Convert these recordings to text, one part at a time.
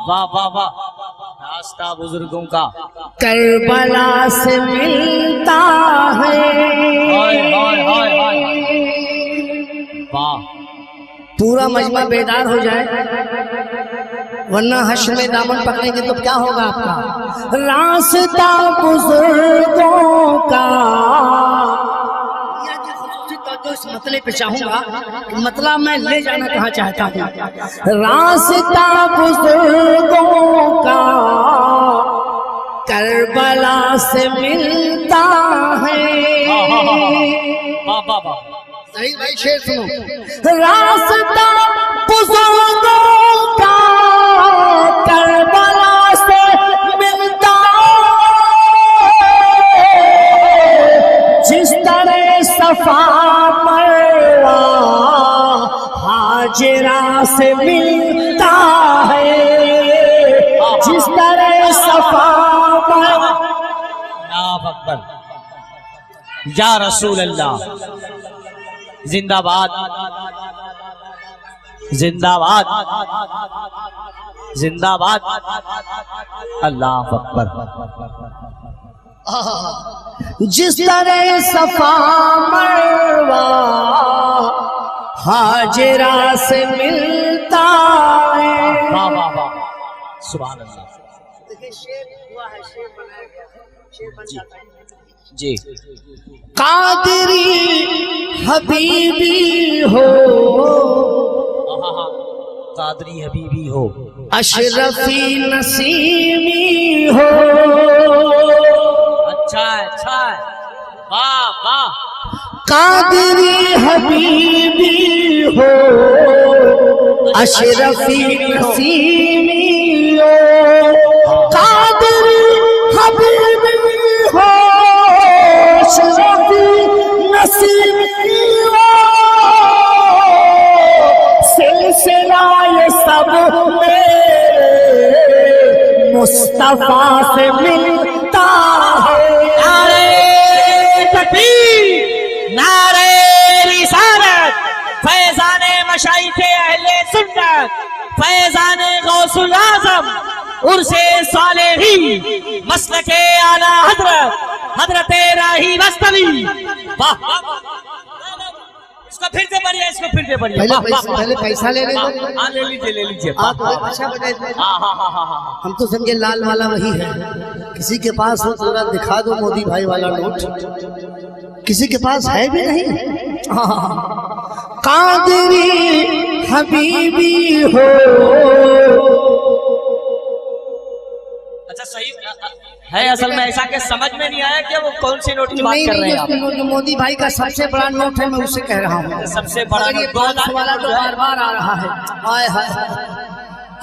واہ واہ واہ، راستہ بزرگوں کا کربلا سے ملتا ہے، واہ، پورا مجمع بیدار ہو جائے ورنہ حشر میں دامن پکڑیں گے تو کیا ہوگا آپ کا؟ راستہ بزرگوں کا، اس مطلب پہ چاہوں گا کہ مطلب میں لے جانا کہاں چاہتا ہوں۔ راستہ بزرگوں کا کربلا سے ملتا ہے، صحیح بھائی شعر سنو، راستہ بزرگوں کا کربلا سے ملتا ہے، جس طرح صفا مروا ہاجرہ سے ملتا ہے، جس طرح صفا مروا۔ اللہ اکبر، یا رسول اللہ، زندہ باد زندہ باد زندہ باد، اللہ اکبر۔ جس طرح صفا مروا ہاجرہ سے ملتا ہے، واہ واہ واہ، سبحان اللہ۔ جی، قادری حبیبی ہو، قادری حبیبی ہو، اشرفی نسیمی ہو، اچھا ہے، اچھا ہے، واہ واہ، قادری حبیبی ہو، اشرفی نسیمی ہو، قادری حبیبی ہو، اشرفی نسیمی ہو، سلسلہ یہ سب میرے مصطفیٰ سے ملتا ہے۔ نعرہ تکبیر، نعرہ رسالت، فیضان مشائخ اہل سنت، فیضان غوث الاعظم، عرس صالحین، مسلک اعلی حضرت حضرت راہی بستوی، واہ، اس کو پھر سے پڑھیے، اس کو پھر سے پڑھیے، پہلے پیسہ لے لیں، ہاں لے لیجیے، لے لیجیے، آپ اچھا بتائیں، ہاں، ہم تو سمجھے لال والا وہی ہے، کسی کے پاس ہو ذرا دکھا دو مودی بھائی والا نوٹ، کسی کے پاس ہے بھی نہیں۔ قادری حبیبی ہو، اچھا صحیح ہے، اصل میں ایسا کہ سمجھ میں نہیں آیا کہ وہ کون سی نوٹ کی بات کر رہے ہیں آپ؟ جو مودی بھائی کا سب سے بڑا نوٹ ہے میں اسے کہہ رہا ہوں، سب سے بڑا یہ 500 والا تو بار بار آ رہا ہے۔ آئے ہائے،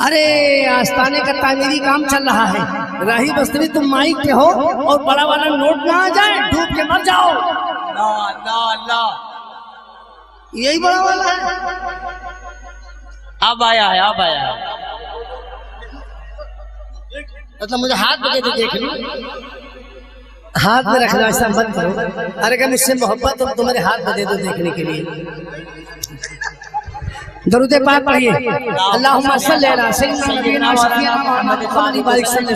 ارے آستانے کا تعمیری کام چل رہا ہے، راہی بستوی تم مائک پہ ہو اور بڑا والا نوٹ نہ آ جائے، ڈوب کے مر جاؤ، اللہ اللہ، یہی بڑا والا ہے۔ اب آیا ہے، اب آیا ہے، مطلب مجھے ہاتھ میں دے دو، دیکھ لوں، ہاتھ میں رکھنا، ایسا مت کرو، ارے کہ مجھ سے محبت ہو تو میرے ہاتھ میں دے دو دیکھنے کے لیے۔ درود پاک پڑھیے، اللہم صلی علی سیدنا نبینا و شفیعنا محمد محمد بارک صلی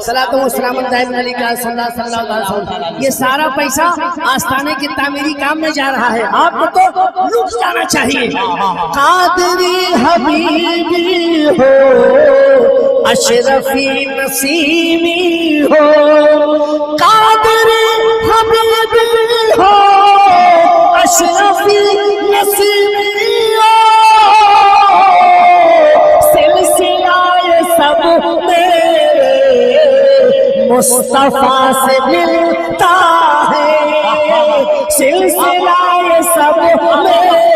صلاۃ و سلام دائم علیہ صلی اللہ علیہ وسلم۔ یہ سارا پیسہ آستانے کے تعمیری کام میں جا رہا ہے، آپ کو تو لٹ جانا چاہیے۔ قادری حبیبی ہو، اشرفی نسیمی ہو، قادری حبیبی ہو، اشرفی نسیمی ہو، سلسلہ یہ سب میرے مصطفیٰ سے ملتا ہے، سلسلہ یہ سب میرے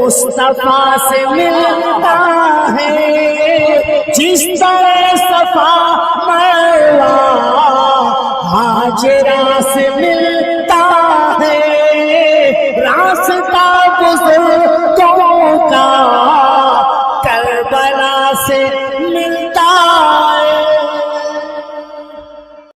مصطفیٰ سے ملتا ہے، جس طرح صفا مروا ہاجرہ سے ملتا